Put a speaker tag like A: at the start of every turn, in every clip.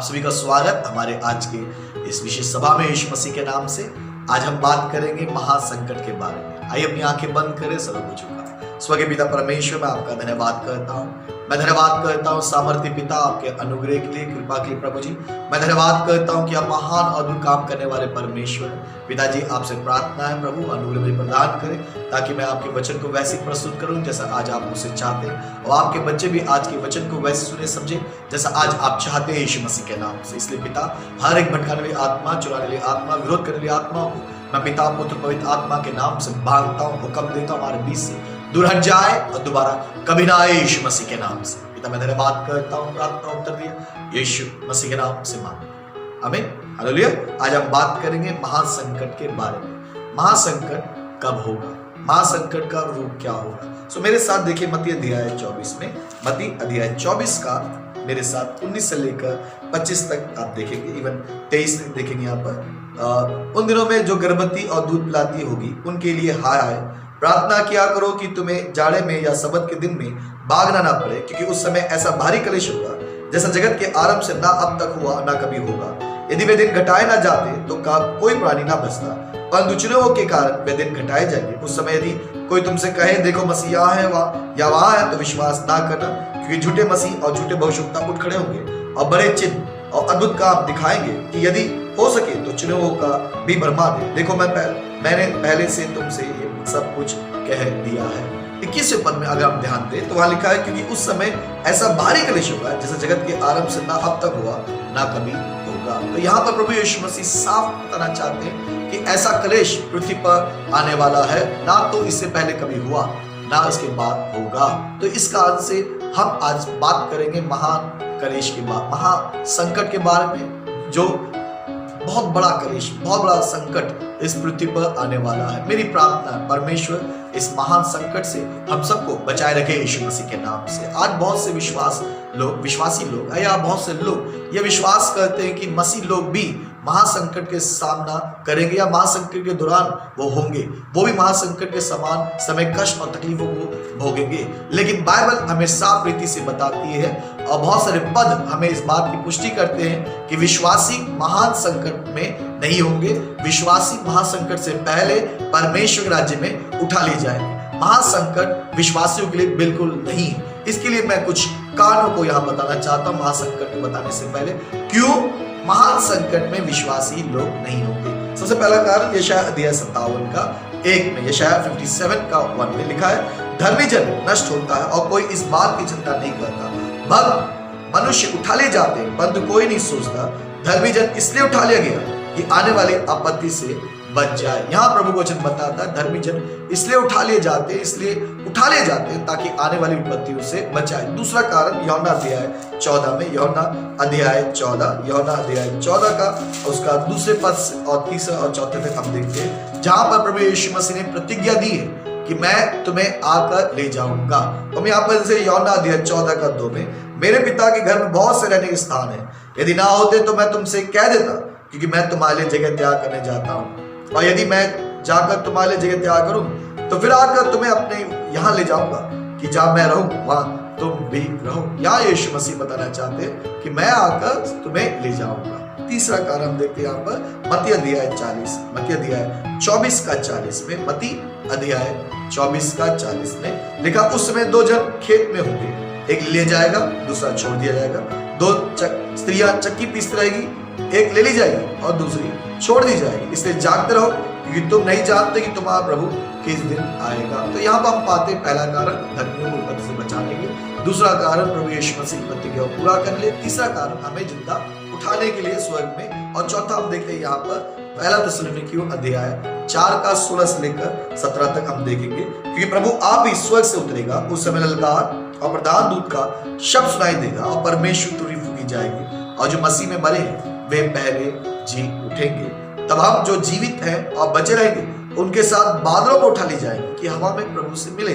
A: आप सभी का स्वागत हमारे आज के इस विशेष सभा में यीशु मसीह के नाम से। आज हम बात करेंगे महासंकट के बारे में। आइए अपनी आंखें बंद करें, सब हो चुका। स्वर्गीय पिता परमेश्वर, मैं आपका धन्यवाद करता हूँ। मैं धन्यवाद करता हूँ सामर्थ्य पिता, आपके अनुग्रह के लिए, कृपा के लिए प्रभु जी। मैं धन्यवाद करता हूँ कि आप महान अद्भुत काम करने वाले परमेश्वर पिताजी। आपसे प्रार्थना है प्रभु, अनुग्रह मुझे प्रदान करें ताकि मैं आपके वचन को वैसे प्रस्तुत करूं जैसा आज आप मुझसे चाहते हैं, और आपके बच्चे भी आज के वचन को वैसे सुने समझे जैसा आज आप चाहते हैं यीशु मसीह के नाम से। इसलिए पिता, हर एक भटकाने वाली आत्मा, चुराने वाली आत्मा, विरोध करने वाली आत्मा को मैं पिता पुत्र पवित्र आत्मा के नाम से बांधता हूँ, हुक्म देता हूँ हमारे बीच से दूर हट जाए और दोबारा कभी ना आए यीशु मसीह के नाम से। पिता मैं धन्यवाद करता हूँ, प्रार्थना उत्तर दिया यीशु मसीह के नाम से मांग, आमीन, हालेलुया। आज हम बात करेंगे महासंकट के बारे में। महासंकट कब होगा, महासंकट का रूप क्या होगा। सो मेरे साथ देखिए मत्ती अध्याय 24 में, मत्ती अध्याय 24 का मेरे साथ 19 से लेकर 25 तक आप देखेंगे, इवन 23 तक देखेंगे। यहाँ पर उन दिनों में जो गर्भवती और दूध पिलाती होगी उनके लिए हाय हाय। प्रार्थना किया करो कि तुम्हें जाड़े में या सबत के दिन में भागना ना पड़े, क्योंकि उस समय ऐसा भारी कलेश होगा जैसा जगत के आरंभ से ना अब तक हुआ ना कभी होगा। यदि वे दिन घटाए ना जाते तो कोई प्राणी ना बचता, परंतु चुनावों के कारण वे दिन घटाए जाएंगे। उस समय यदि कोई तुमसे कहे देखो मसीह यहाँ है या वहां है, तो विश्वास ना करना, क्योंकि झूठे मसीह और झूठे भविष्यवक्ता उठ खड़े होंगे और बड़े चिन्ह और अद्भुत काम दिखाएंगे कि यदि हो सके तो चुनावों का भी भरमा दे। देखो मैंने पहले से तुमसे ये सब कुछ कह दिया है। 21वें पद में अगर हम ध्यान दें तो वहां लिखा है, क्योंकि उस समय ऐसा भारी कलेश होगा जैसे जगत के आरंभ से ना अब तक हुआ ना कभी होगा। तो यहाँ पर प्रभु यीशु मसीह साफ बताना चाहते हैं कि ऐसा कलेश पृथ्वी पर आने वाला है, ना तो इससे पहले कभी हुआ ना इसके बाद होगा। तो इस कारण से हम आज बात करेंगे महान कलेश के बाद, महासंकट के बारे में, जो बहुत बड़ा कलेश, बहुत बड़ा संकट इस पृथ्वी पर आने वाला है। मेरी प्रार्थना है परमेश्वर इस महान संकट से हम सबको बचाए रखे यीशु मसीह के नाम से। आज बहुत से विश्वासी लोग या बहुत से लोग ये विश्वास करते हैं कि मसीह लोग भी महासंकट के सामना करेंगे या महासंकट के दौरान वो होंगे, वो भी महासंकट के समान समय कष्ट और तकलीफों को भोगेंगे। लेकिन बाइबल हमें साफ रीति से बताती है और बहुत सारे पद हमें इस बात की पुष्टि करते हैं कि विश्वासी महान संकट में नहीं होंगे। विश्वासी महासंकट से पहले परमेश्वर के राज्य में उठा ले जाएंगे। महासंकट विश्वासियों के लिए बिल्कुल नहीं है। इसके लिए मैं कुछ कारणों को यहाँ बताना चाहता हूँ महासंकट को बताने से पहले, क्यों महान संकट में विश्वासी लोग नहीं होंगे। सबसे पहला कारण यशायाह अध्याय 57 का 1 में, यशायाह 57 का 1 में लिखा है, धर्मी जन नष्ट होता है और कोई इस बात की चिंता नहीं करता। भक्त मनुष्य उठा ले जाते हैं परंतु कोई नहीं सोचता। धर्मी जन इसलिए उठा लिया गया कि आने वाली आपत्ति से बच जाए। यहाँ प्रभु वचन बताता है धर्मी जन इसलिए उठा लिए जाते हैं ताकि आने वाली विपत्तियों से बचाए। दूसरा कारण यूहन्ना अध्याय 14 में, यूहन्ना अध्याय 14 का उसका दूसरे पद और तीसरा और चौथे तक हम देखते हैं, जहां पर प्रभु यीशु मसीह ने प्रतिज्ञा दी है कि मैं तुम्हें आकर ले जाऊंगा। हम यहाँ पर जैसे यूहन्ना अध्याय 14 का 2 में, मेरे पिता के घर में बहुत से रहने के स्थान है, यदि ना होते तो मैं तुमसे कह देता, क्योंकि मैं तुम्हारे लिए जगह त्याग करने जाता हूँ, और यदि मैं जाकर तुम्हारे लिए जगह त्याग करूं तो फिर आकर तुम्हें अपने यहाँ ले जाऊंगा कि जहां मैं रहूं वहां तुम भी रहो। यहाँ यीशु मसीह बताना चाहते हैं कि मैं आकर तुम्हें ले जाऊंगा। तीसरा कारण हम देखते हैं यहाँ पर मत्ती अध्याय 24 का 40 में, मत्ती अध्याय 24 का 40 में लिखा, उस समय दो जन खेत में होंगे, एक ले जाएगा दूसरा छोड़ दिया जाएगा। दो स्त्रियां चक्की पीसती रहेगी, एक ले ली जाएगी और दूसरी छोड़ दी जाएगी। इसलिए जागते रहो, क्योंकि तुम नहीं जानते कि तुम्हारा प्रभु किस दिन आएगा। तो यहाँ पर हम पाते पहला कारण धर्मियों को विपत्ति से बचाने के, दूसरा कारण प्रभु यीशु मसीह प्रतिज्ञा को पूरा करने के लिए, तीसरा कारण हमें जिंदा उठाने के लिए स्वर्ग में, और चौथा हम देखते हैं यहाँ पर पहला थिस्सलुनीकियों अध्याय 4 का 16 से लेकर 17 तक हम देखेंगे, क्योंकि प्रभु आप ही स्वर्ग से उतरेगा, उस समय ललकार और प्रधान दूत का शब्द सुनाई देगा और परमेश्वर तुरही फूकी जाएगी, और जो मसीह में मरे हैं वे पहले जी उठेंगे। तब हम जो जीवित हैं और बचे रहेंगे उनके साथ बादलों को उठा ले जाएंगे कि हवा में प्रभु से मिले,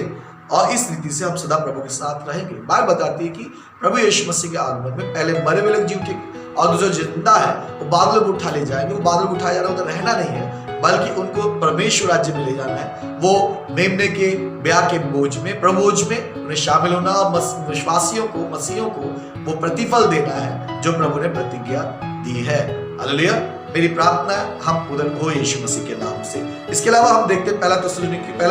A: और इस रीति से हम सदा प्रभु के साथ रहेंगे। बाइबल बताती है कि प्रभु यीशु मसीह के आगमन में पहले मरे हुए लोग जी उठेंगे और जो जिंदा है वो बादलों को उठा ले जाएंगे। वो बादलों को उठाया जा रहा है, उधर रहना नहीं है, बल्कि उनको परमेश्वर राज्य में ले जाना है। वो मेमने के ब्याह के बोझ में, प्रभोज में उन्हें शामिल होना, विश्वासियों को, मसीहियों को वो प्रतिफल देना है जो प्रभु ने प्रतिज्ञा दी है। हालेलुया। मेरी प्रार्थना है हम उधर हो यीशु मसीह के नाम से। इसके अलावा हम देखते हैं पहला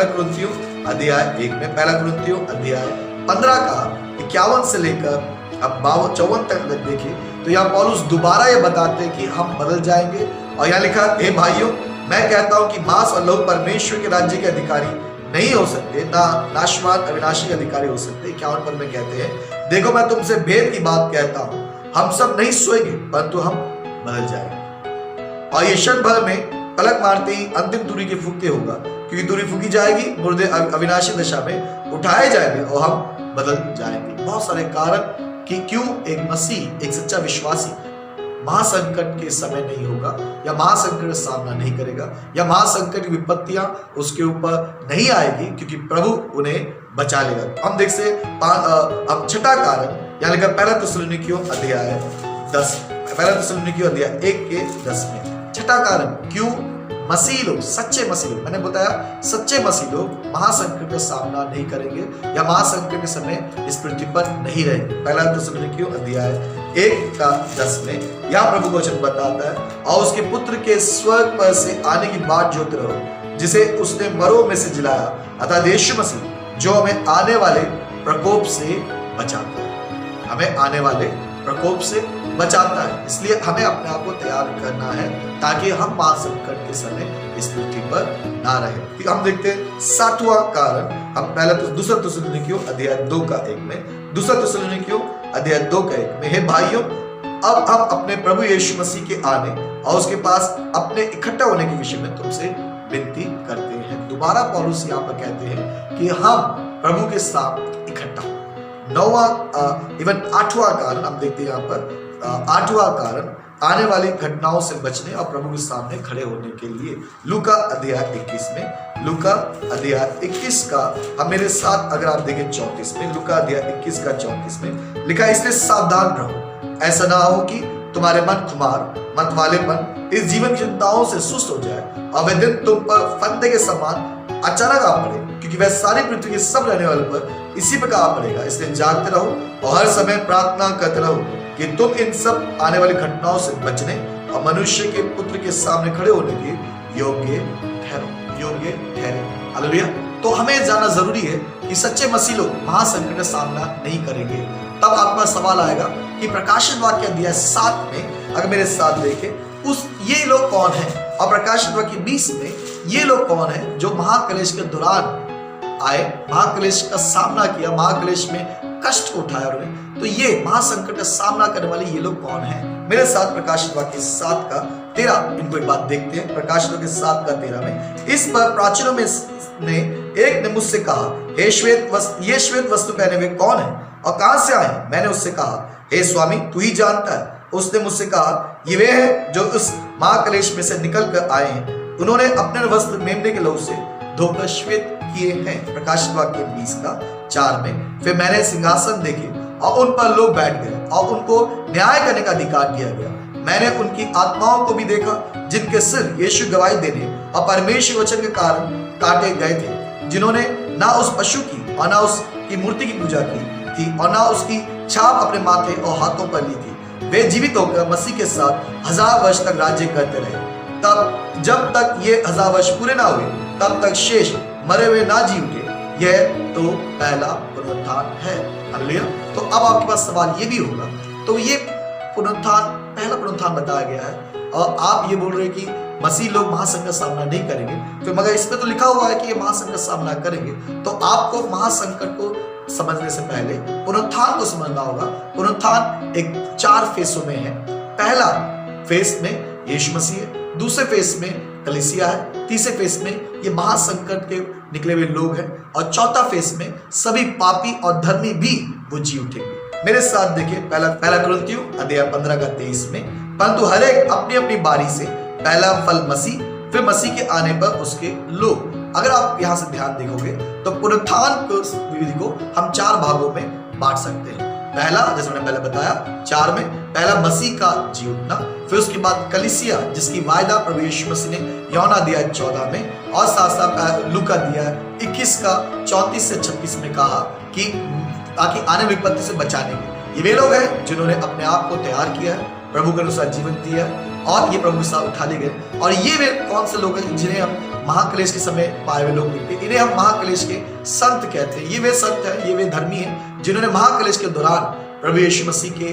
A: कुरिन्थियों अध्याय 1 में, पहला कुरिन्थियों अध्याय 15 का 51 से लेकर अब 54 तक देखिए तो यहाँ पौलुस दोबारा ये बताते हैं कि हम बदल जाएंगे। और यहाँ लिखा, हे भाइयों, मैं कहता हूँ कि मांस और लहू परमेश्वर के राज्य के अधिकारी नहीं हो सकते, ना नाशवान अविनाशी अधिकारी हो सकते। 51 पर में कहते हैं, देखो मैं तुमसे भेद की बात कहता हूँ, हम सब नहीं सोएंगे परंतु हम बदल जाएंगे। और ये क्षण भर में पलक मारते ही अंतिम तुरी की फूंकते होगा, क्योंकि तुरी फूंकी जाएगी, मुर्दे अविनाशी दशा में उठाए जाएंगे और हम बदल जाएंगे। बहुत सारे कारण कि क्यों एक मसीह, एक सच्चा विश्वासी महासंकट के समय नहीं होगा, या महासंकट का सामना नहीं करेगा, या महासंकट की विपत्तियां उसके ऊपर नहीं आएगी, क्योंकि प्रभु उन्हें बचा लेगा। हम देखते अब छठा कारण यहाँ लिखा पहला थिस्सलुनीकियों अध्याय 10, पहला थिस्सलुनीकियों अध्याय 1 के 10 में। छठा कारण क्यों मसीह लोग, सच्चे मसीह लोग, मैंने बताया सच्चे मसीह लोग महासंकट का सामना नहीं करेंगे या महासंकट के समय इस पृथ्वी पर नहीं रहेंगे। पहला थिस्सलुनीकियों अध्याय 1 का 10 में यहाँ प्रभु का वचन बताता है, और उसके पुत्र के स्वर्ग पर से आने की बाट जोते रहो, जिसे उसने मरों में से जिलाया, अर्थात यीशु मसीह, जो हमें आने वाले प्रकोप से बचाता है, हमें आने वाले प्रकोप से बचाता है। इसलिए हमें अपने आप को तैयार करना है ताकि हम महासंकट के समय इस पृथ्वी पर ना रहे। हम देखते हैं 7वां कारण, हम पहला दूसरा थिस्सलुनीकियों अध्याय 2 का 1 में, दूसरा थिस्सलुनीकियों अध्याय 2 का 1 में, हे भाइयों, अब हम अपने प्रभु यीशु मसीह के आने और उसके पास अपने इकट्ठा होने के विषय में तुमसे विनती करते हैं। दोबारा पौलुस यहाँ पर कहते हैं कि हम प्रभु के साथ इकट्ठा। 8वां कारण हम देखते हैं यहाँ पर, 8वां कारण आने वाली घटनाओं से बचने और प्रभु के सामने खड़े होने के लिए। लूका अध्याय 21 में, लूका अध्याय 21 का हम मेरे साथ अगर आप देखें 34 में, लूका अध्याय 21 का 34 में लिखा, इसलिए सावधान रहो, ऐसा ना हो कि तुम्हारे मन खुमार मत वालेपन इस जीवन की चिंताओं से सुस्त हो जाए और वह दिन तुम पर फंदे के समान अचानक आ पड़े, क्योंकि वह सारी पृथ्वी के सब रहने वालों पर इसी प्रकार आ पड़ेगा। इसलिए जागते रहो और हर समय प्रार्थना करते रहो कि तुम इन सब आने वाली घटनाओं से बचने और मनुष्य के पुत्र के सामने खड़े होने के योग्य ठहरो, योग्य ठहरे। हालेलुया। तो हमें जानना जरूरी है कि सच्चे मसीह लोग महासंकट का सामना नहीं करेंगे। तब आपका सवाल आएगा कि प्रकाशित वाक्य अध्याय 7 में अगर मेरे साथ देखें उस ये लोग कौन हैं, और प्रकाशित वाक्य 20 में ये लोग कौन हैं जो महाक्लेश के दौरान आए, महाक्लेश का सामना किया, महाक्लेश में कष्ट को उठाया उन्होंने। तो ये महासंकट का सामना करने वाले ये लोग कौन हैं? मेरे साथ प्रकाशित वाक्य 7 का 13 इनको एक बात देखते हैं। प्रकाशित वाक्य 7 का 13 में, इस पर प्राचीनों में ने एक ने मुझसे कहा, हे श्वेत वस्त्र पहने हुए कौन है और कहां से आए? मैंने उससे कहा, हे स्वामी, तू ही जानता है। उसने मुझसे कहा, ये वे हैं जो उस महाक्लेश में से निकल कर आए हैं, उन्होंने अपने वस्त्र मेमने के लहू से धोकर श्वेत किए हैं। प्रकाशित वाक्य 20 का 4 में, फिर मैंने सिंहासन देखे और उन पर लोग बैठ गए और उनको न्याय करने का अधिकार दिया गया। मैंने उनकी आत्माओं को भी देखा जिनके सिर यीशु गवाही देने और परमेश्वर वचन के कारण काटे गए थे, जिन्होंने ना उस पशु की और ना उसकी मूर्ति की पूजा की थी और ना उसकी छाप अपने माथे और हाथों पर ली थी। वे जीवित होकर मसीह के साथ 1000 वर्ष तक राज्य करते रहे। तब जब तक ये 1000 वर्ष पूरे ना हुए तब तक शेष मरे हुए ना जी उठे। यह तो पहला पुनरुत्थान है। हालेलुया। तो अब आपके पास सवाल ये भी होगा, तो ये पुनरुत्थान, पहला पुनरुत्थान बताया गया है और आप ये बोल रहे हैं कि मसीह लोग महासंकट का सामना नहीं करेंगे, तो मगर इस पे तो लिखा हुआ है कि ये महासंकट का सामना करेंगे। तो आपको महासंकट को समझने से पहले पुनरुत्थान को समझना होगा। पुनरुत्थान एक 4 फेसों में है। पहला फेस में यीशु मसीह है, दूसरे फेस में कलीसिया है, तीसरे फेस में ये महासंकट के निकले हुए लोग हैं, और चौथा फेस में सभी पापी और धर्मी भी वो जी उठेंगे। मेरे साथ देखिए पहला कुरिन्थियों अध्याय 15 का 23 में, परंतु हर एक अपनी अपनी बारी से पहला फल मसीह, फिर मसीह के आने पर उसके लोग। अगर आप यहाँ से ध्यान देखोगे तो पुनरुत्थान विधि को हम 4 भागों में बांट सकते हैं। पहला, जैसे मैंने पहले बताया 4 में, पहला मसीह का जी उठना, फिर उसके बाद कलीसिया जिसकी वायदा प्रभु यीशु मसीह ने यूहन्ना अध्याय 14 में और साथ साथ लूका अध्याय 21 का 34 से 36 में कहा कि ताकि आने विपत्ति से बचाने के, ये वे लोग हैं जिन्होंने अपने आप को तैयार किया है, प्रभु के अनुसार जीवन दिया है और ये प्रभु के साथ उठा ले गए। और ये वे कौन से लोग हैं जिन्हें हम महाक्लेश के समय पाए हुए लोग मिलते हैं, इन्हें हम महाक्लेश के संत कहते हैं। ये वे संत हैं, ये वे धर्मी हैं जिन्होंने महाक्लेश के दौरान प्रभु यीशु मसीह के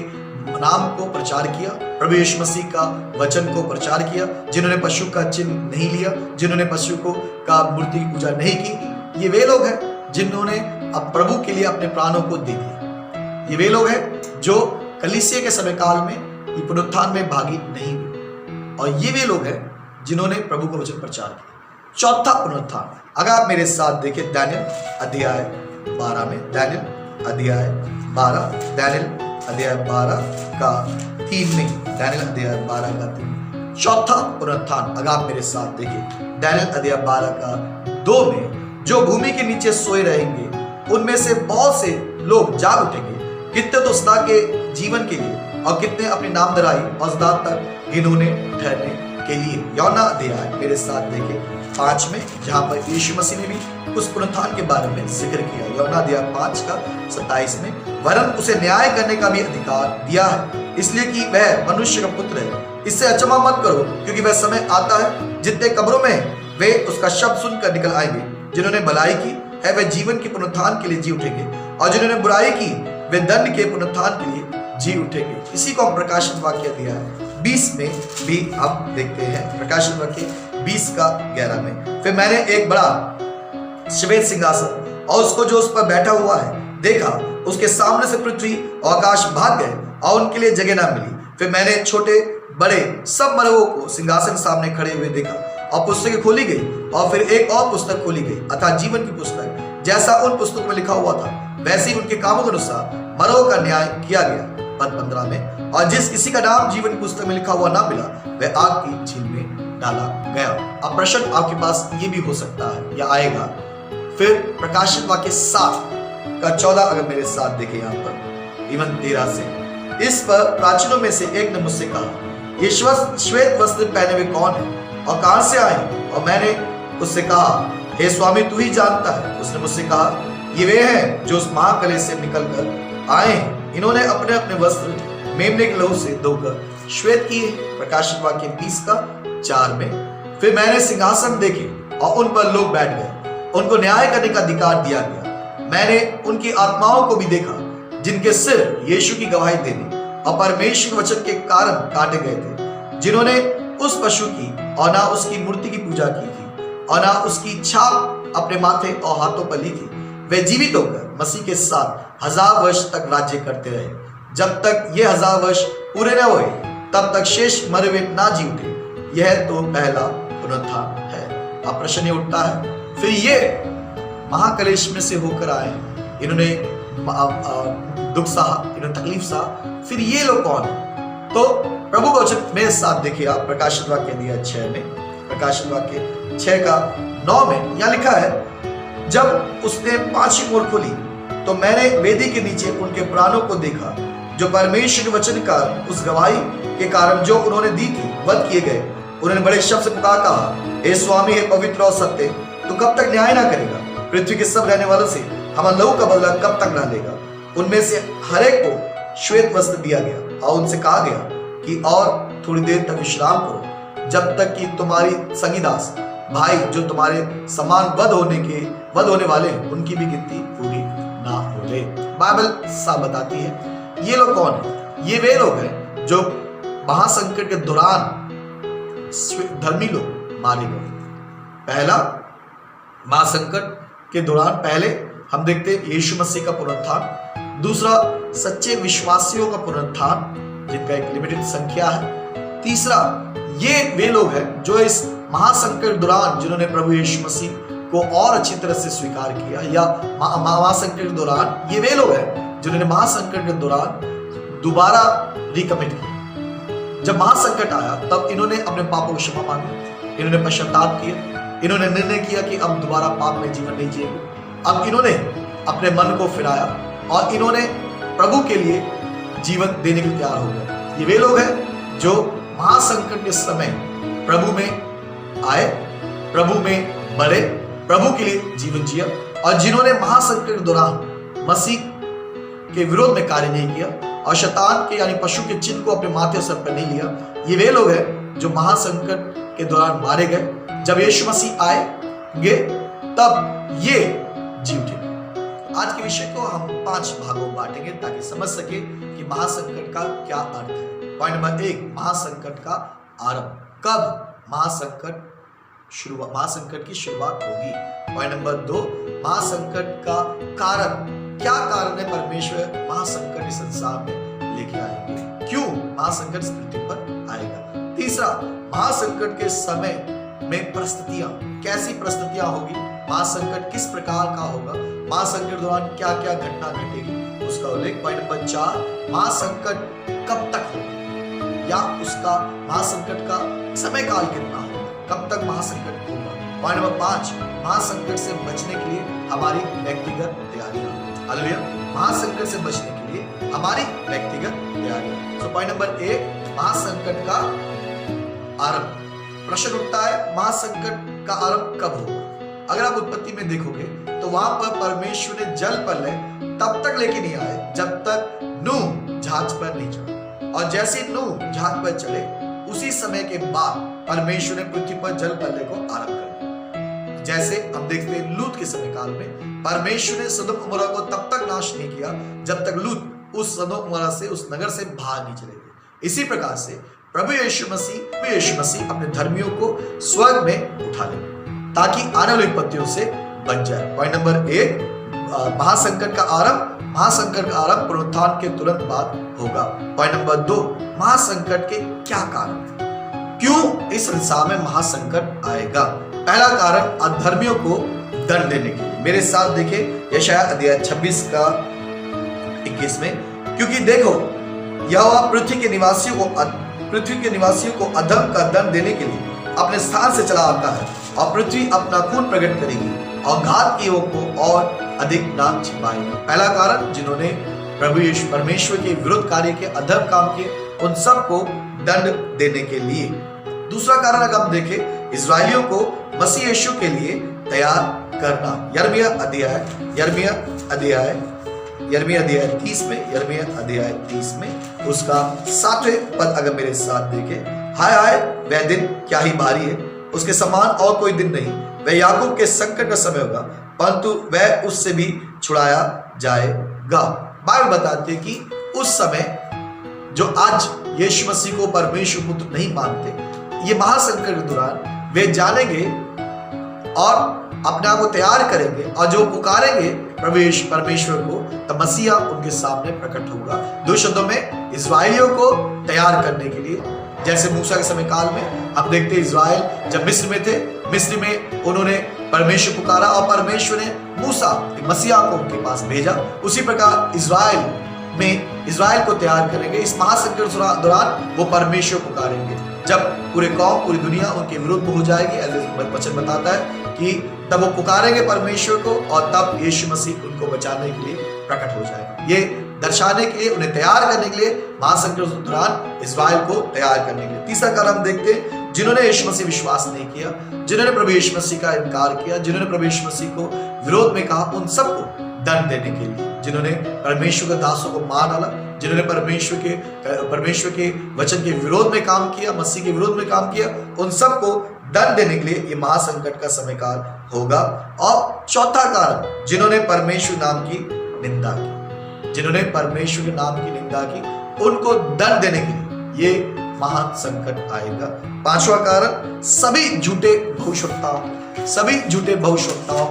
A: नाम को प्रचार किया, प्रभु यीशु मसीह का वचन को प्रचार किया, जिन्होंने पशु का चिन्ह नहीं लिया, जिन्होंने पशु को का मूर्ति की पूजा नहीं की। ये वे लोग हैं जिन्होंने अब प्रभु के लिए अपने प्राणों को दे दिया। ये वे लोग हैं जो कलीसिया के समय काल में ये पुनरुत्थान में भागी नहीं हुए, और ये वे लोग हैं जिन्होंने प्रभु का वचन प्रचार किया। चौथा पुनरुत्थान, अगर आप मेरे साथ देखें दानियल अध्याय 12 में, दानियल अध्याय 12, दानियल अध्याय 12 का 3 में, दानियल अध्याय 12 का 3। चौथा पुनरुत्थान अगर आप मेरे साथ देखें दानियल अध्याय 12 का 2 में, जो भूमि के नीचे सोए रहेंगे उनमें से बहुत से लोग जाग उठेंगे, कितने तो सदा के जीवन के लिए और कितने अपनी नामधराई और सदा तक घिनौने ठहरने के लिए। यूहन्ना अध्याय मेरे साथ देखें 5 में, जहां पर यीशु मसीह ने भी उस पुनरुत्थान के बारे में जिक्र किया। यूहन्ना अध्याय 5 का 27 में, वरन उसे न्याय करने का भी अधिकार दिया है, इसलिए कि वह मनुष्य का पुत्र है। इससे अचंभा मत करो, क्योंकि वह समय आता है जितने कब्रों में वे उसका शब्द सुनकर निकल आएंगे। जिन्होंने भलाई की है वे जीवन के पुनरुत्थान के लिए जी उठेंगे, और जिन्होंने बुराई की वे दंड के पुनरुत्थान के लिए जी उठेंगे। इसी को हम प्रकाशन वाक्य दिया है 20 में भी हम देखते हैं। प्रकाशन वाक्य 20 का 11 में, फिर मैंने एक बड़ा श्वेत सिंहासन और उसको जो उस पर बैठा हुआ है देखा। उसके सामने से पृथ्वी और आकाश भाग गए और उनके लिए जगह ना मिली। फिर मैंने छोटे बड़े सब मरवों को सिंहासन सामने खड़े हुए देखा, और पुस्तकें खोली गई, और फिर एक और पुस्तक खोली गई, अर्थात जीवन की पुस्तक। जैसा उन पुस्तकों में लिखा हुआ था वैसे ही उनके कामों के अनुसार मरवों का न्याय किया गया। पद 15 में, और जिस किसी का नाम जीवन की पुस्तक में लिखा हुआ ना मिला वह आग की झील में डाला गया। अब प्रश्न आपके पास ये भी हो सकता है या आएगा। फिर प्रकाशन वाक्य 7 का 14 अगर मेरे साथ देखें यहाँ पर इवन 13 से, इस पर प्राचीनों में से एक ने मुझसे कहा, ये श्वेत वस्त्र पहने हुए कौन है और कहां से आए? और मैंने उससे कहा, हे स्वामी तू ही जानता है। उसने मुझसे कहा, ये वे हैं जो उस महाकलेश से निकल कर आए हैं। इन्होंने अपने अपने वस्त्र मेमने के लहू से धोकर श्वेत किए। प्रकाशन वाक्य 20 का 4 में, फिर मैंने सिंहासन देखे और उन पर लोग बैठ गए, उनको न्याय करने का अधिकार दिया गया। मैंने उनकी आत्माओं को भी देखा जिनके सिर यीशु की गवाही देने और परमेश्वर के वचन के कारण काटे गए थे, जिन्होंने उस पशु की और ना उसकी मूर्ति की पूजा की थी और ना उसकी छाप अपने माथे और हाथों पर ली थी। वे जीवित होकर मसीह के साथ 1000 वर्ष तक राज्य करते रहे। जब तक ये 1000 वर्ष पूरे न हुए तब तक शेष मरे हुए ना जी उठे। यह तो पहला पुनरुत्थान है। अब प्रश्न उठता है, फिर ये महाकलेश में से होकर आए, इन्होंने दुख सहा, इन्होंने तकलीफ सहा, फिर ये लोग कौन है? तो प्रभु का वचन मेरे साथ देखिए आप प्रकाशन वाक्य दिया 6 में, प्रकाशन वाक्य 6 का 9 में यहां लिखा है, जब उसने 5 मोहर खोली तो मैंने वेदी के नीचे उनके प्राणों को देखा जो परमेश्वर के वचन का उस गवाही के कारण जो उन्होंने दी थी वध किए गए। उन्होंने बड़े शब्द से पुकार कहा, हे स्वामी, हे पवित्र और सत्य, तू कब तक न्याय ना करेगा? पृथ्वी के सब रहने वालों से हमारा लहू का बदला कब तक ना लेगा? उनमें से हर एक को श्वेत वस्त्र दिया गया और उनसे कहा गया कि और थोड़ी देर तक विश्राम करो, जब तक कि तुम्हारी संगीदास भाई जो तुम्हारे समान वध होने वाले हैं उनकी भी गिनती पूरी ना हो जाए। बाइबल साफ बताती है ये लोग कौन है? ये वे लोग हैं जो महासंकट के दौरान धर्मी लोग मारे गए। पहला महासंकट के दौरान पहले हम देखते हैं यीशु मसीह का पुनरुत्थान, दूसरा सच्चे विश्वासियों का पुनरुत्थान जिनका एक लिमिटेड संख्या है, तीसरा ये वे लोग हैं जो इस महासंकट दौरान जिन्होंने प्रभु यीशु मसीह को और अच्छी तरह से स्वीकार किया, या महासंकट के दौरान ये वे लोग हैं जिन्होंने महासंकट के दौरान दोबारा रिकमिट किया। जब महासंकट आया तब इन्होंने अपने पापों को क्षमा मांगी, इन्होंने पश्चाताप किया, इन्होंने निर्णय किया कि अब दोबारा पाप में जीवन नहीं जिएंगे। अब इन्होंने अपने मन को फिराया और इन्होंने प्रभु के लिए जीवन देने के लिए तैयार हो गए। ये वे लोग हैं जो महासंकट के समय प्रभु में आए, प्रभु में बढ़े, प्रभु के लिए जीवन जिया, और जिन्होंने महासंकट के दौरान मसीह के विरोध में कार्य नहीं किया, और शैतान के यानी पशु के चिन्ह को अपने माथे और सर पर नहीं लिया। ये वे लोग हैं जो महासंकट के दौरान मारे गए। जब यीशु मसीह आएंगे तब ये जी उठेंगे। आज के विषय को हम 5 भागों में बांटेंगे ताकि समझ सके कि महासंकट का क्या अर्थ है। पॉइंट नंबर 1, महासंकट का आरंभ। कब महासंकट की शुरुआत होगी। पॉइंट नंबर 2, महासंकट का कारण। क्या कारण है परमेश्वर महासंकट इस संसार में लेके आएंगे? क्यों महासंकट इस पृथ्वी पर आएगा? तीसरा, महासंकट के समय में परिस्थितियां, कैसी परिस्थितियां होगी? महासंकट किस प्रकार का होगा? महासंकट के दौरान क्या क्या घटना घटेगी, उसका उल्लेख। पॉइंट नंबर 4, महासंकट कब तक होगा या उसका महासंकट का समय काल कितना होगा, कब तक महासंकट होगा। पॉइंट नंबर 5, महासंकट से बचने के लिए हमारी व्यक्तिगत तैयारियां। हालेलुया। महासंकट से बचने के लिए हमारी व्यक्तिगत तैयारियां। तो पॉइंट नंबर 1, महासंकट का आरंभ। प्रश्न उठता है, महासंकट का आरंभ कब होगा? अगर आप उत्पत्ति में देखोगे तो वहां पर परमेश्वर ने जल प्रलय तब तक लेके नहीं आए जब तक नूह जहाज पर नहीं चढ़ा। और जैसे नूह जहाज पर चले उसी समय के बाद परमेश्वर ने पृथ्वी पर जल प्रलय को आरंभ कर दिया। जैसे हम देखते हैं लूत के समय काल में परमेश्वर ने सदोम अमोरा को तब तक नाश नहीं किया जब तक लूत उस सदोम अमोरा से, उस नगर से बाहर नहीं चले गए। इसी प्रकार से प्रभु यीशु मसीह अपने धर्मियों को स्वर्ग में उठा ले ताकि आने वाली विपत्तियों से बच जाए। पॉइंट नंबर 1, महासंकट का आरंभ पुनरुत्थान के तुरंत बाद होगा। पॉइंट नंबर 2, महासंकट के क्या कारण, क्यों इस संसार में महासंकट आएगा? पहला कारण, अधर्मियों को दंड देने के लिए। मेरे साथ देखें यशायाह अध्याय 26 का 21 में, क्योंकि देखो यहोवा पृथ्वी के निवासियों को अधर्म का दंड देने के लिए अपने स्थान से चला आता है और पृथ्वी अपना खून प्रकट करेगी और घातकियों को और अधिक नाम छिपाएगी। पहला कारण, जिन्होंने प्रभु यीशु परमेश्वर के विरुद्ध कार्य के, अधर्म काम किए, उन सब को दंड देने के लिए। दूसरा कारण अगर हम देखें, इस्राएलियों को मसीह यीशु के लिए तैयार करना। यिर्मयाह अध्याय 30 में उसका 7वें पद अगर मेरे साथ देखें, हाय हाय वह दिन क्या ही भारी है, उसके समान और कोई दिन नहीं। वह याकूब के संकट का समय होगा परंतु वह उससे भी छुड़ाया जाएगा। बाइबल बताती है कि उस समय जो आज यीशु मसीह को परमेश्वर पुत्र नहीं मानते, ये महासंकट के दौरान वे जानेंगे और अपने आप को तैयार करेंगे और जो पुकारेंगे प्रभु यीशु परमेश्वर को, तब मसीहा उनके सामने प्रकट होगा। दो शब्दों में, इस्राएलियों को तैयार करने के लिए, जैसे मूसा के समय काल में हम देखते हैं इस्राएल जब मिस्र में थे, मिस्र में उन्होंने परमेश्वर पुकारा और परमेश्वर ने मूसा मसीहा को उनके पास भेजा। उसी प्रकार इस्राएल को तैयार करेंगे। इस महासंकट के दौरान वो परमेश्वर पुकारेंगे। जब पूरे कौम, पूरी दुनिया उनके विरुद्ध हो जाएगी, ऐसे वचन बताता है कि तब वो पुकारेंगे परमेश्वर को और तब यीशु मसीह उनको बचाने के लिए प्रकट हो जाएगा। ये दर्शाने के लिए, उन्हें तैयार करने के लिए, महासंकट के दौरान इस्राएल को तैयार करने के लिए। तीसरा कारण हम देखते हैं, जिन्होंने यीशु मसीह विश्वास नहीं किया, जिन्होंने प्रभु यीशु मसीह का इनकार किया, जिन्होंने प्रभु यीशु मसीह को विरोध में कहा, उन सबको दंड देने के लिए, जिन्होंने परमेश्वर के दासों को मार डाला, जिन्होंने परमेश्वर के वचन के विरोध में काम किया, मसीह के विरोध में काम किया, उन सबको दंड देने के लिए ये महासंकट का समय काल होगा। और चौथा कारण, जिन्होंने परमेश्वर नाम की निंदा की, जिन्होंने परमेश्वर के नाम की निंदा की, उनको दंड देने के लिए ये महान संकट आएगा। पांचवा कारण, सभी झूठे भविष्यवक्ताओं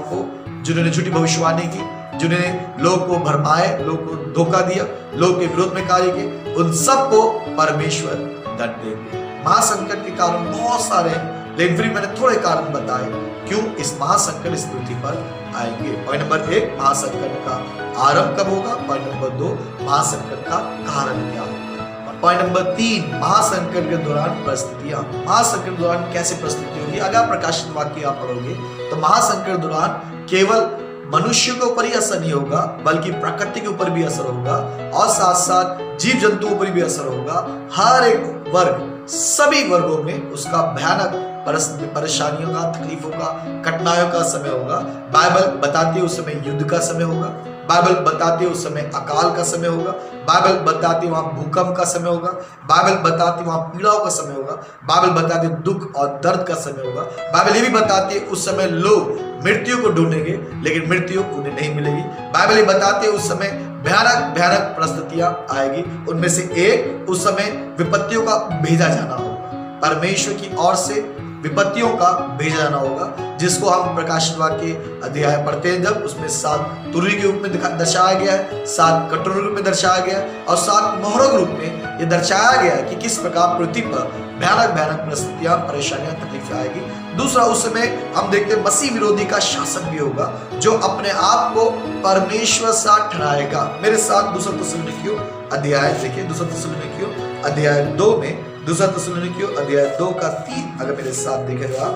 A: को, जिन्होंने झूठी भविष्यवाणी की, जिन्होंने लोग को भरमाए, लोग को धोखा दिया, लोग के विरोध में कार्य किए, उन सबको परमेश्वर दंड देंगे। महासंकट के कारण बहुत सारे हैं, लेकिन फिर मैंने थोड़े कारण बताए क्यों इस महासंकट इस पृथ्वी पर आएंगे। पॉइंट नंबर 1, महासंकट का आरंभ कब होगा। पॉइंट नंबर 2, महासंकट का कारण क्या होगा। पॉइंट नंबर 3, महासंकट के दौरान परिस्थितियां। महासंकट के दौरान कैसी परिस्थिति होगी। अगर प्रकाशित वाक्य आप पढ़ोगे तो महासंकट के दौरान केवल मनुष्य के ऊपर ही असर नहीं होगा, बल्कि प्रकृति के ऊपर भी असर होगा और साथ साथ जीव जंतुओं पर भी असर होगा। हर एक वर्ग, सभी वर्गों में उसका भयानक परेशानियों का, तकलीफों का, कठिनाइयों का समय होगा। बाइबल बताती है उस समय युद्ध का समय होगा। बाइबल बताती है उस समय अकाल का समय होगा, बाइबल बताती है वहां भूकंप का समय होगा, बाइबल बताती है वहां पीड़ाओं का समय होगा, बाइबल बताती है दुख और दर्द का समय होगा। बाइबल ये भी बताती है उस समय लोग मृत्यु को ढूंढेंगे लेकिन मृत्यु उन्हें नहीं मिलेगी। बाइबल ये बताती है उस समय भयानक भयानक परिस्थितियां आएगी, उनमें से एक उस समय विपत्तियों का भेजा जाना होगा, परमेश्वर की ओर से विपत्तियों का भेजा जाना होगा, जिसको हम प्रकाशित वाक्य अध्याय पढ़ते हैं जब उसमें 7 तुरही के रूप में दर्शाया गया है, 7 कटोरों के रूप में दर्शाया गया है और 7 मोहरों के रूप में ये दर्शाया गया है कि किस प्रकार पृथ्वी पर भयानक भयानक परिस्थितियां, परेशानियां, तकलीफें आएगी। दूसरा, उस समय हम देखते हैं मसीह विरोधी का शासन भी होगा जो अपने आप को परमेश्वर सा ठहराएगा। मेरे साथ दूसरा थिस्सलुनीकियों अध्याय देखिए, दूसरा थिस्सलुनीकियों अध्याय 2 में, दूसरा थिस्सलुनीकियों अध्याय 2 का 3 अगर मेरे साथ देखेगा,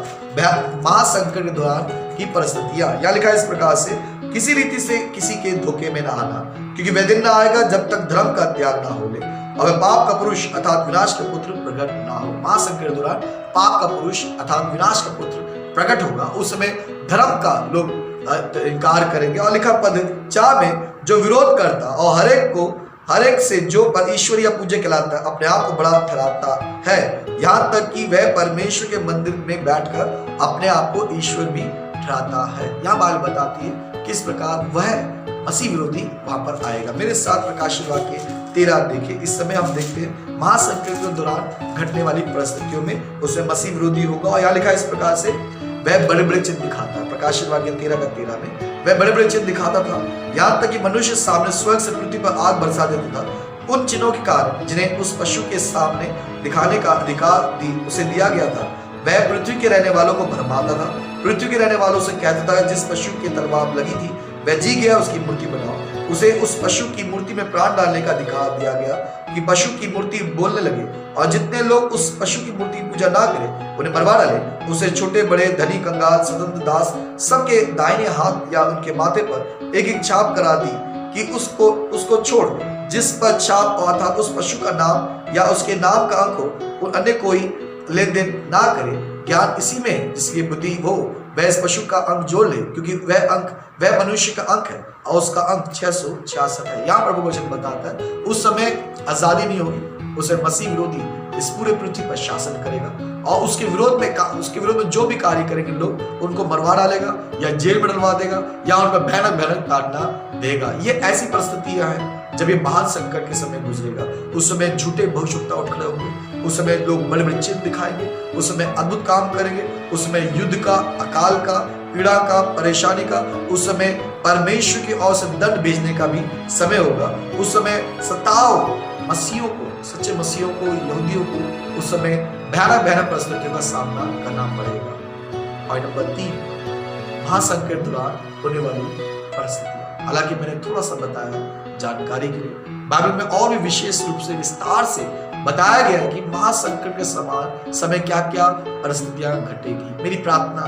A: महासंकट के दौरान की परिस्थितियां, यहाँ लिखा है इस प्रकार से, किसी रीति से किसी के धोखे में ना आना, क्योंकि वह दिन ना आएगा जब तक धर्म का त्याग ना हो ले और वह पाप का पुरुष अर्थात विनाश का पुत्र प्रकट ना हो। महासंकट के दौरान पाप का पुरुष अर्थात विनाश का पुत्र प्रकट होगा। उस समय धर्म का लोग इनकार करेंगे और लिखा पद 4 में, जो विरोध करता और हर एक से जो पर ईश्वर या पूज्य कहलाता है अपने आप को बड़ा ठहराता है, यहाँ तक कि वह परमेश्वर के मंदिर में बैठकर अपने आप को ईश्वर भी ठहराता है। यहाँ बाइबल बताती है किस प्रकार वह मसीह विरोधी वहां पर आएगा। मेरे साथ प्रकाशित वाक्य 13 देखिए। इस समय हम देखते हैं महासंकट के दौरान घटने वाली परिस्थितियों में उसमें मसीह विरोधी होगा और यहाँ लिखा है इस प्रकार से, वह बड़े बड़े चिन्ह दिखाता है। प्रकाशित वाक्य 13 का 13 में वह बड़े बड़े चिन्ह दिखाता था, यहाँ तक कि मनुष्य सामने स्वर्ग से पृथ्वी पर आग बरसा देता था। उन चिन्हों के कारण जिन्हें उस पशु के सामने दिखाने का अधिकार उसे दिया गया था, वह पृथ्वी के रहने वालों को भरमाता था। पृथ्वी के रहने वालों से कहता था, जिस पशु की तलवार लगी थी वह जी गया, उसकी मूर्ति बनाओ। उसे उस पशु की मूर्ति में प्राण डालने का अधिकार दिया गया कि पशु की मूर्ति बोलने लगे, और जितने लोग उस पशु की मूर्ति की पूजा ना करें उन्हें मरवा डाले। उसे छोटे बड़े, धनी कंगाल, स्वतंत्र दास सबके दाहिने हाथ या उनके माथे पर एक एक छाप करा दी कि उसको छोड़ जिस पर छाप अर्थात उस पशु का नाम या उसके नाम का अंक हो, अन्य कोई लेन देन ना करे। ज्ञान इसी में जिसकी बुद्धि हो वह इस पशु का अंक जोड़ ले, क्योंकि वह मनुष्य का अंक है और उसका अंक 666 है। यहाँ प्रभु वचन बताता है उस समय आजादी नहीं होगी, उसे मसीह विरोधी इस पूरे पृथ्वी पर शासन करेगा और उसके विरोध में जो भी कार्य करेंगे लोग उनको मरवा डालेगा या जेल में डलवा देगा या उन पर भयानक भयानक ताड़ना देगा। ये ऐसी परिस्थितियां हैं जब ये महान संकट के समय गुजरेगा। उस समय झूठे भविष्यवक्ता उठ खड़े होंगे, उस समय लोग बड़े बड़े चिन्ह दिखाएंगे, उस समय अद्भुत काम करेंगे, उस समय युद्ध का, अकाल का, पीड़ा का, परेशानी का, उस समय परमेश्वर की ओर से दंड भेजने का भी समय होगा। उस समय सताओ मसीहों को, सच्चे मसीहों को, यहूदियों को उस समय भयानक भयानक परिस्थितियों का सामना करना पड़ेगा। और नंबर 3, महासंकट दौरान होने वाली परिस्थितियां। हालांकि मैंने थोड़ा सा बताया जानकारी के लिए, बाइबल में और भी विशेष रूप से विस्तार से बताया गया है कि महासंकट के समय क्या क्या परिस्थितियां घटेगी। मेरी प्रार्थना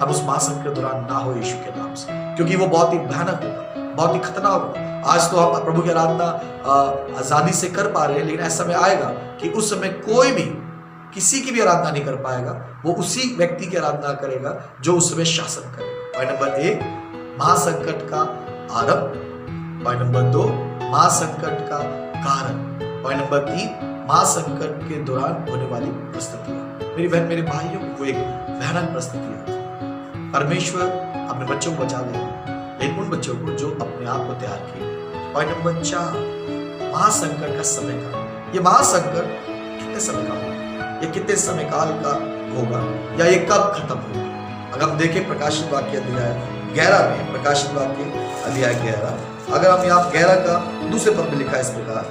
A: हम उस महासंकट के दौरान ना हो यीशु के नाम से, क्योंकि वो बहुत ही भयानक होगा, बहुत ही खतरनाक होगा। आज तो हम प्रभु की आराधना आजादी से कर पा रहे हैं, लेकिन ऐसा समय आएगा कि उस समय कोई भी किसी की भी आराधना नहीं कर पाएगा, वो उसी व्यक्ति की आराधना करेगा जो उस समय शासन करेगा। पॉइंट नंबर 1, महासंकट का आरंभ। पॉइंट नंबर 2, महासंकट का कारण। पॉइंट नंबर 3, महासंकट के दौरान होने वाली परिस्थितियां। मेरी बहन मेरे भाइयों, वो एक भयानक परिस्थिति है। परमेश्वर अपने बच्चों को बचा लेगा, लेकिन उन बच्चों को जो अपने आप को तैयार किए। पॉइंट नंबर 4, महासंकट का समय का। ये महासंकट कितने समय का होगा, ये कितने समय काल का होगा या ये कब खत्म होगा। अगर हम देखें प्रकाशित वाक्य अध्याय 11 में, प्रकाशित वाक्य अध्याय 11, अगर हम यहाँ 11 का दूसरे पद में लिखा है इस प्रकार,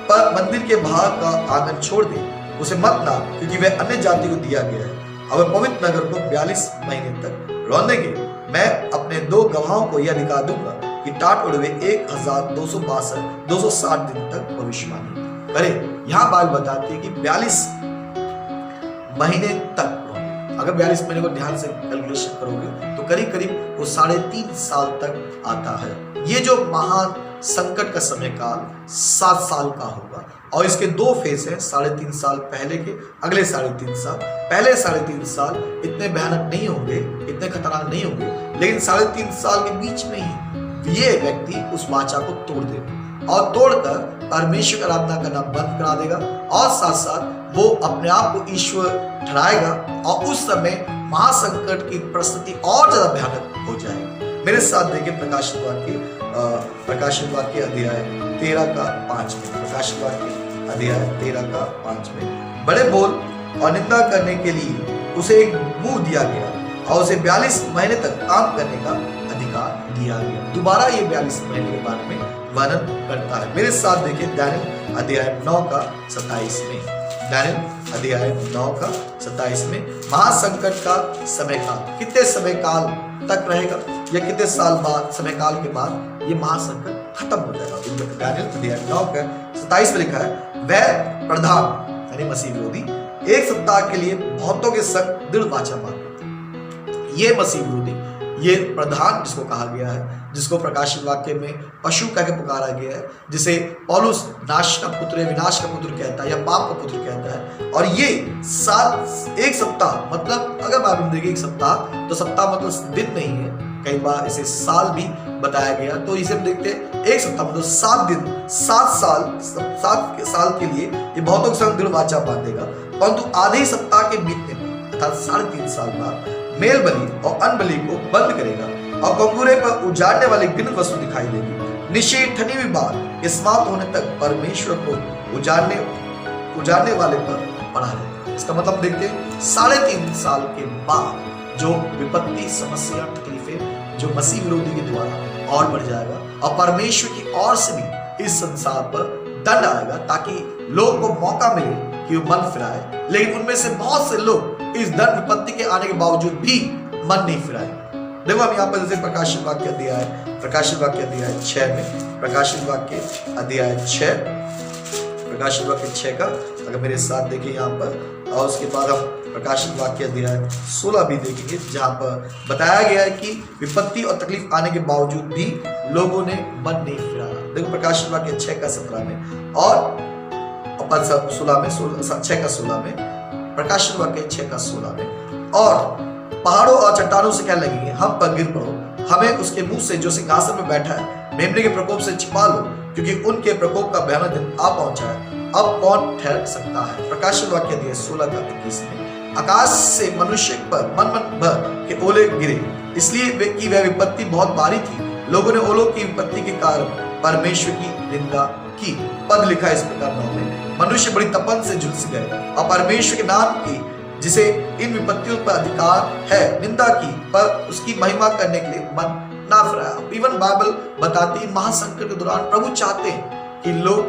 A: पर मंदिर के बाहर का आंगन छोड़ दे, उसे मत ना, क्योंकि वह अन्य जाति को दिया गया है और पवित्र नगर को 42 महीने तक रौंद देंगे। मैं अपने 2 गवाहों को यह अधिकार दूंगा कि टाट उड़वे 1260 दिन तक भविष्यवाणी करे। यहाँ बात बताती है कि 42 महीने तक। अगर 42 महीने को ध्यान से कैलकुलेशन करोगे तो करीब करीब वो 3.5 साल तक आता है। ये जो महान संकट का समय काल 7 साल का होगा और इसके 2 फेज हैं। 3.5 साल पहले के, अगले 3.5 साल। पहले 3.5 साल इतने भयानक नहीं होंगे, इतने खतरनाक नहीं होंगे, लेकिन 3.5 साल के बीच में ही ये व्यक्ति उस वाचा को तोड़ देगा और तोड़कर परमेश्वर की आराधना करना बंद करा देगा और साथ साथ वो अपने आप को ईश्वर ठहराएगा और उस समय महासंकट की परिस्थिति और ज्यादा भयानक हो जाएगी। मेरे साथ देखिए प्रकाशित वाक्य अध्याय 13:5 में, प्रकाशित वाक्य अध्याय 13:5 में, बड़े बोल और निंदा करने के लिए उसे एक मुंह दिया गया और उसे 42 महीने तक काम करने का अधिकार दिया गया। दोबारा ये 42 महीने के बारे में वर्णन करता है। मेरे साथ देखिए दानियेल अध्याय 9:27 में, दानियेल अध्याय 9:27 में, महासंकट का समय काल कितने समय काल तक रहेगा या कितने साल बाद, समय काल के बाद ये महासंकट खत्म हो जाएगा। दानियेल अध्याय 9:27 में लिखा है, वह प्रधान यानी मसीह विरोधी 1 सप्ताह के लिए बहुतों के संग दृढ़ वाचा बांधे। ये मसीह विरोधी, ये प्रधान जिसको कहा गया है, जिसको प्रकाशित वाक्य में पशु कह के पुकारा गया है, जिसे पौलुस नाश का पुत्र, विनाश का पुत्र कहता है या पाप का पुत्र कहता है। और ये 1 सप्ताह मतलब अगर बाइबल में देखिए 1 सप्ताह तो सप्ताह मतलब दिन नहीं है, कई बार इसे साल भी बताया गया। तो इसे हम देखते हैं 1 सप्ताह मतलब 7 दिन, 7 साल के लिए ये बहुतों के संग दृढ़ वाचा बांधेगा। परंतु आधे सप्ताह के बीतने में अर्थात 3.5 साल बाद मेल बलि और अन्न बलि को बंद करेगा और कंगूरे पर उजाड़ने वाली गिनत वस्तु दिखाई देगी। निश्चय ठनी हुई बात समाप्त होने तक परमेश्वर को उजाड़ने वाले पर पड़ा रहेगा। इसका मतलब देखते हैं 3.5 साल के बाद जो विपत्ति, समस्या, तकलीफें जो मसीह विरोधी के द्वारा और बढ़ जाएगा और परमेश्वर की ओर से भी इस संसार पर दंड आएगा ताकि लोग को मौका मिले कि वो मन फिराए। लेकिन उनमें से बहुत से लोग इस दंड विपत्ति के आने के बावजूद भी मन नहीं फिराए। देखो हम यहाँ पर जैसे प्रकाशित वाक्य अध्याय 6 में, प्रकाशित वाक्य अध्याय 6 का अगर मेरे साथ देखिए यहाँ पर, और उसके बाद हम प्रकाशित वाक्य अध्याय 16 भी देखेंगे जहाँ पर बताया गया है कि विपत्ति और तकलीफ आने के बावजूद भी लोगों ने मन नहीं फिराया। देखो प्रकाशित वाक्य 6:17 में और 6:16 में, प्रकाशित वाक्य 6:16 में, और पहाड़ों और चट्टानों से क्या लगेंगे, हम पर गिर पड़ो, हमें उसके मुंह से जो सिंहासन में बैठा है मेमने के प्रकोप से छिपा लो, क्योंकि उनके प्रकोप का भयानक दिन आ पहुंचा है, अब कौन ठहर सकता है। प्रकाशित वाक्य अध्याय 16:21 में, आकाश से मनुष्य पर मन भर के ओले गिरे, इसलिए कि वह विपत्ति बहुत भारी थी, लोगों ने ओलों की विपत्ति के कारण परमेश्वर की निंदा की। पद लिखा इस प्रकार 9 में, मनुष्य बड़ी तपन से झुलस गए और परमेश्वर के नाम की जिसे इन विपत्तियों पर अधिकार है निंदा की, पर उसकी महिमा करने के लिए मन ना फिराया। इवन बाइबल बताती है महासंकट के दौरान प्रभु चाहते हैं कि लोग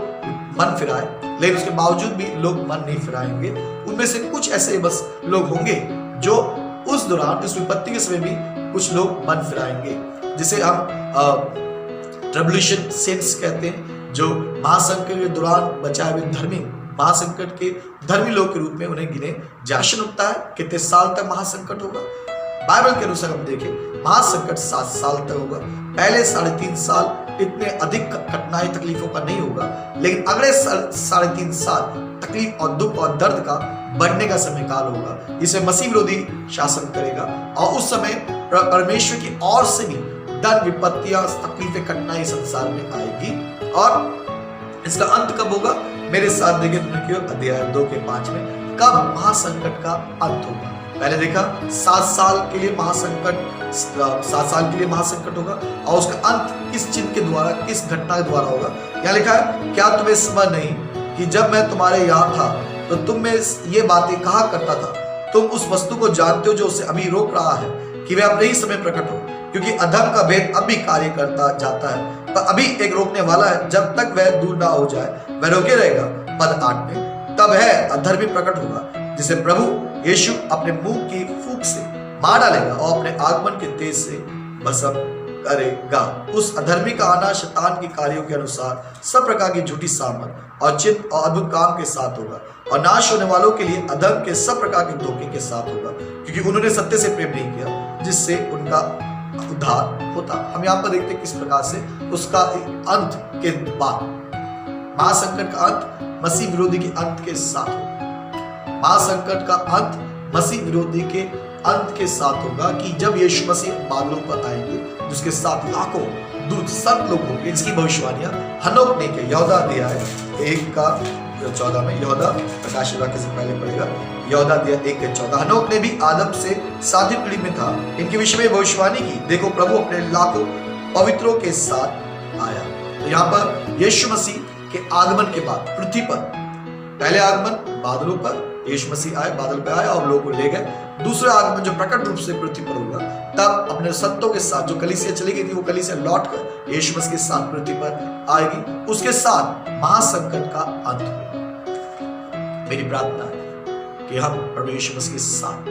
A: मन फिराए, लेकिन उसके बावजूद भी लोग मन नहीं फिराएंगे। उनमें से कुछ ऐसे बस लोग होंगे जो उस दौरान, इस विपत्ति के समय भी कुछ लोग मन फिराएंगे, जिसे हम ट्रिब्यूलेशन सेंट्स कहते हैं, जो महासंकट के दौरान बचाए हुए धर्मी, महासंकट के धर्मी लोग के रूप में उन्हें गिने जाशन उठता है। कितने साल तक महासंकट होगा? बाइबल के अनुसार हम देखें महासंकट 7 साल तक होगा। पहले 3.5 साल इतने अधिक कठिनाई तकलीफों का नहीं होगा, लेकिन अगले 3.5 साल तकलीफ और दुख और दर्द का बढ़ने का समय काल होगा। इसे मसीह विरोधी शासन करेगा और उस समय परमेश्वर की ओर से भी दंड, विपत्तियां, तकलीफें, कठिनाई संसार में आएगी। और इसका अंत कब होगा? मेरे साथ देखिए अध्याय 2:5 में, कब महासंकट का अंत होगा। पहले देखा 7 साल के लिए महासंकट होगा और उसका अंत किस चिन्ह के द्वारा, किस घटना के द्वारा होगा। यहाँ लिखा है, क्या तुम्हें स्मरण नहीं कि जब मैं तुम्हारे यहाँ था तो तुम में ये बातें कहा करता था, तुम उस वस्तु को जानते हो जो उसे अभी रोक रहा है कि वह अपने ही समय प्रकट हो, क्योंकि अधर्म का भेद अब भी कार्य करता जाता है, पर अभी एक रोकने वाला है, जब तक वह दूर ना हो जाए वह रोके रहेगा। पद 8 में, तब है अधर्मी प्रकट होगा जिसे प्रभु यीशु अपने मुंह की फूंक से मार डालेगा और अपने आगमन के तेज से भस्म करेगा। उस अधर्मी का आना शैतान के कार्यों के अनुसार सब प्रकार की झूठी सामर्थ और चिन्ह और अद्भुत काम के साथ होगा, और नाश होने वालों के लिए अधर्म के सब प्रकार के धोखे के साथ होगा, क्योंकि उन्होंने सत्य से प्रेम नहीं किया जिससे उनका उद्धार होता। हम यहाँ पर देखते हैं किस प्रकार से उसका अंत के बाद महासंकट का अंत मसीह विरोधी के अंत के साथ होगा। महासंकट का अंत मसीह विरोधी के अंत के साथ होगा कि जब यीशु मसीह बादलों पर आएंगे, जिसके साथ लाखों दूत संत लोग होंगे जिसकी भविष्यवाणियां हनोक ने की। यहूदा अध्याय 1:14 में, यहूदा प्रकाश वाक्य से पहले पढ़ेगा, यहूदा अध्याय 1:14। हनोक ने भी आदम से 7वीं पीढ़ी में था, इनके विषय में भविष्यवाणी की, देखो प्रभु अपने लाखों पवित्रों के साथ आया। तो यहाँ पर यीशु मसीह के आगमन के बाद पृथ्वी पर पहले आगमन बादलों पर, यीशु मसीह आए, बादल पे आए और लोगों को ले गए। दूसरा आगमन जो प्रकट रूप से पृथ्वी पर होगा, तब अपने संतों के साथ जो कलीसिया चली गई थी, वो कलीसिया लौट कर यीशु मसीह के साथ पृथ्वी पर आएगी। उसके साथ महासंकट का अंत होगा। मेरी प्रार्थना है कि हम प्रभु यीशु मसीह के साथ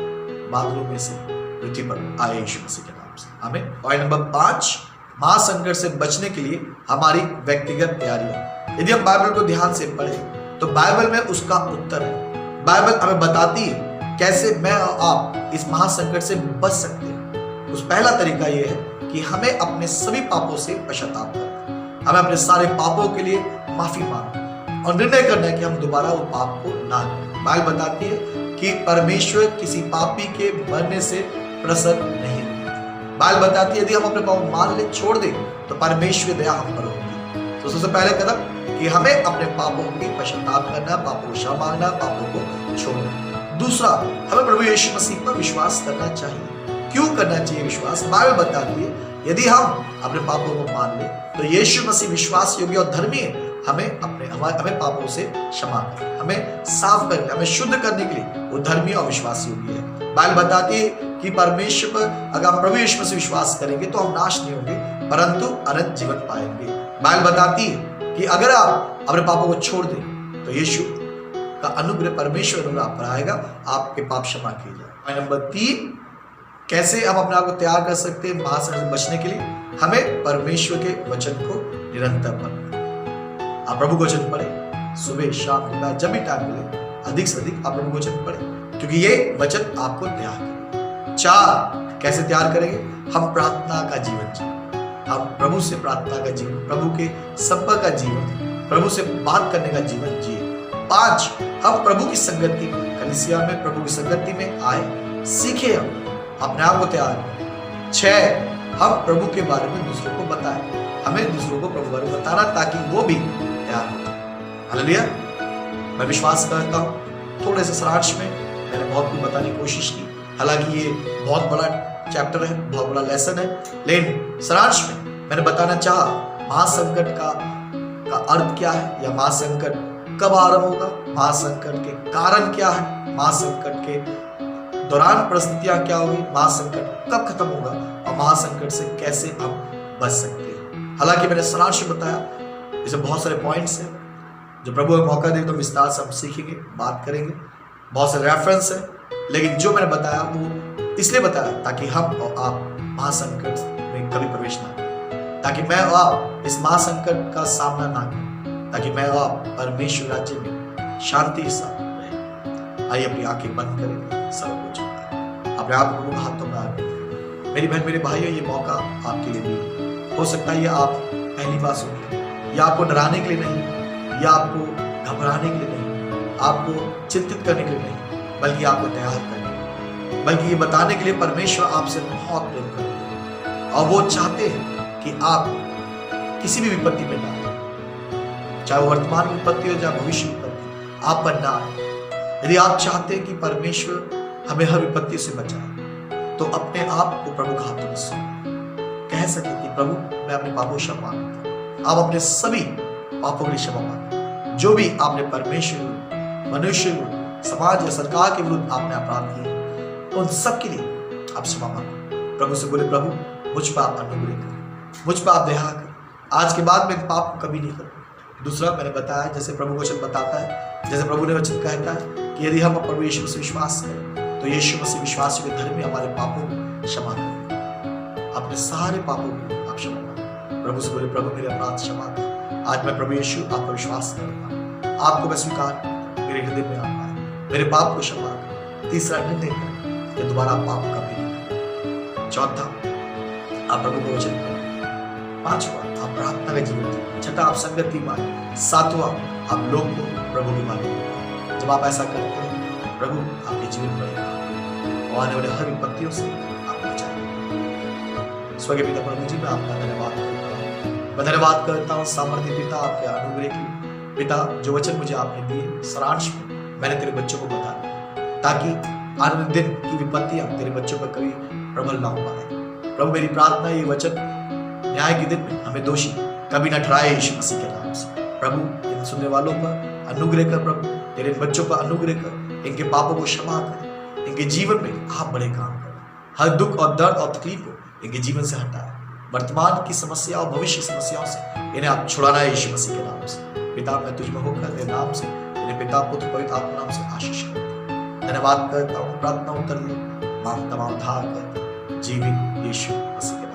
A: बादलों में से पृथ्वी पर आए यीशु मसीह के नाम से, आमीन। पॉइंट नंबर 5, महासंकट से बचने के लिए हमारी व्यक्तिगत तैयारियां। यदि हम बाइबल को ध्यान से पढ़ें तो बाइबल में उसका उत्तर है। बाइबल हमें बताती है कैसे मैं और आप इस महासंकट से बच सकते हैं। उस पहला तरीका यह है कि हमें अपने सभी पापों से पश्चाताप करना, हमें अपने सारे पापों के लिए माफी मांगना और निर्णय करना है कि हम दोबारा वो पाप को ना करें। बाइबल बताती है कि परमेश्वर किसी पापी के मरने से प्रसन्न नहीं होता। बाइबल बताती है यदि हम अपने पाप मान ले, छोड़ दें, तो परमेश्वर दया हम पर होगी। तो सबसे पहले कदम कि हमें अपने पापों की पश्चाताप करना, पापों को क्षमा मांगना, पापों को छोड़ना। दूसरा, हमें प्रभु यीशु मसीह पर विश्वास करना चाहिए। क्यों करना चाहिए विश्वास? बाइबल बताती है यदि हम अपने पापों को मान ले तो यीशु मसीह विश्वास योग्य और धर्मी है, हमें पापों से क्षमा करें, हमें साफ करने, हमें शुद्ध करने के लिए वो धर्मी और विश्वास योग्य है। बाइबल बताती है कि परमेश्वर पर अगर हम प्रभु यीशु मसीह विश्वास करेंगे तो हम नाश नहीं होंगे परंतु अनंत जीवन पाएंगे। बाइबल बताती है कि अगर आप अपने पापों को छोड़ दें तो यीशु का अनुग्रह, परमेश्वर अनुग्रह आप पर आएगा, आपके पाप क्षमा किए जाए। नंबर 3, कैसे हम अपने आप को तैयार कर सकते हैं महासंकट से बचने के लिए? हमें परमेश्वर के वचन को निरंतर पढ़ना। आप प्रभु वचन पढ़ें, सुबह शाम दोपहर जब भी टाइम मिले अधिक से अधिक आप प्रभु वचन पढ़ें, क्योंकि ये वचन आपको तैयार करेगा। 4, कैसे तैयार करेंगे? हम प्रार्थना का जीवन जिए, हम प्रभु से प्रार्थना का जीवन, प्रभु के संपर्क का जीवन, प्रभु से बात करने का जीवन जिए। 5, हम प्रभु की संगति में, कलीसिया में प्रभु की संगति में आए, सीखे, हम अपने आप को तैयार करें। 6, हम प्रभु के बारे में दूसरों को बताएं, हमें दूसरों को प्रभु के बारे में बताना ताकि वो भी तैयार हो। हालेलुया। मैं विश्वास करता हूँ थोड़े से सारांश में मैंने बहुत कुछ बताने की कोशिश की, हालांकि ये बहुत बड़ा चैप्टर है, बहुत बड़ा लेसन है, लेकिन सारांश में मैंने बताना चाहा महासंकट का अर्थ क्या है, या महासंकट कब आरंभ होगा, महासंकट के कारण क्या है, महासंकट के दौरान परिस्थितियां क्या होगी, महासंकट कब खत्म होगा और महासंकट से कैसे हम बच सकते हैं। हालांकि मैंने सारांश में बताया, इसमें बहुत सारे पॉइंट्स हैं जो प्रभु हमें मौका दे तो विस्तार से हम सीखेंगे, बात करेंगे, बहुत सारे रेफरेंस है, लेकिन जो मैंने बताया वो इसलिए बताया ताकि हम और आप महासंकट में कभी प्रवेश ना करें, ताकि मैं और आप इस महासंकट का सामना ना करें, ताकि मैं और आप परमेश्वर राज्य में शांति के साथ रहें। आइए अपनी आंखें बंद करें, सब कुछ अपने आप को हाथों में आगे। मेरी बहन मेरे भाइयों, ये मौका आपके लिए भी हो सकता है, ये आप पहली बार सुनिए, या आपको डराने के लिए नहीं, या आपको घबराने के लिए नहीं, आपको चिंतित करने के लिए नहीं, बल्कि आपको तैयार करने, बल्कि ये बताने के लिए परमेश्वर आपसे बहुत प्रेम करते हैं और वो चाहते हैं कि आप किसी भी विपत्ति में ना आए, चाहे वो वर्तमान विपत्ति हो चाहे भविष्य विपत्ति, आप पर ना आए। यदि आप चाहते हैं कि परमेश्वर हमें हर विपत्ति से बचाए तो अपने आप को प्रभु के हाथों में सौंपें, कह सके कि प्रभु मैं अपने पापों को क्षमा मांगता हूं। आप अपने सभी पापों के लिए क्षमा मांगे, जो भी आपने परमेश्वर, मनुष्य, समाज या सरकार के विरुद्ध आपने अपराध किए, उन सब के लिए आप क्षमा मांगो। प्रभु से बोले, प्रभु मुझ पर आप अनुग्रह करें, मुझ पर आप दया करें, आज के बाद मैं पाप कभी नहीं करूँ। दूसरा मैंने बताया, जैसे प्रभु वचन बताता है, जैसे प्रभु ने वचन कहता है कि यदि हम प्रभु यीशु मसीह विश्वास करें तो यीशु मसीह विश्वास के धर्म में हमारे पापों को क्षमा करें, अपने सारे पापों को आप क्षमा करें। प्रभु से बोले, प्रभु मेरे अपराध क्षमा करें, आज मैं प्रभु यीशु आप पर विश्वास करता हूँ, आपको मैं स्वीकार मेरे हृदय में आप आए, मेरे पाप को क्षमा करें। तीसरा निर्णय करें कि दोबारा पाप कभी नहीं करें। चौथा आप प्रभु को वचन करें। पांचवा आप प्रार्थना का जीवन जिए। छठा आप संगति माने। सातवां आप लोग को प्रभु की माने। जब आप ऐसा करते हैं प्रभु आपके जीवन में और आने वाले हर विपत्तियों से आप बचाएंगे। स्वर्गीय पिता प्रभु जी, मैं आपका धन्यवाद करता हूँ मैं धन्यवाद करता हूँ सामर्थ्य पिता आपके अनुग्रह के लिए। पिता, जो वचन मुझे आपने दिए सारांश में मैंने तेरे बच्चों को बता दिया, ताकि आने दिन की विपत्तियां तेरे बच्चों पर कभी प्रबल ना हो पाए। प्रभु, मेरी प्रार्थना ये वचन न्याय के दिन में हमें दोषी कभी न ठहराए यीशु मसीह के नाम से। प्रभु, इन सुनने वालों पर अनुग्रह कर, प्रभु तेरे बच्चों पर अनुग्रह कर, इनके पापों को क्षमा कर, इनके जीवन में आप बड़े काम कर, हर दुख और दर्द और तकलीफ को इनके जीवन से हटाए। वर्तमान की समस्या और भविष्य की समस्याओं से इन्हें आप छुड़ाना है यीशु मसीह के नाम से। पिता, मैं तुझ में होकर तेरे नाम से, तेरे पिता पुत्र पवित्र आत्मा नाम से आशीष करता हूं। धन्यवाद करता हूँ, प्रार्थना उत्तर ले, मांगता हूं उद्धार कर जीवित यीशु मसीह।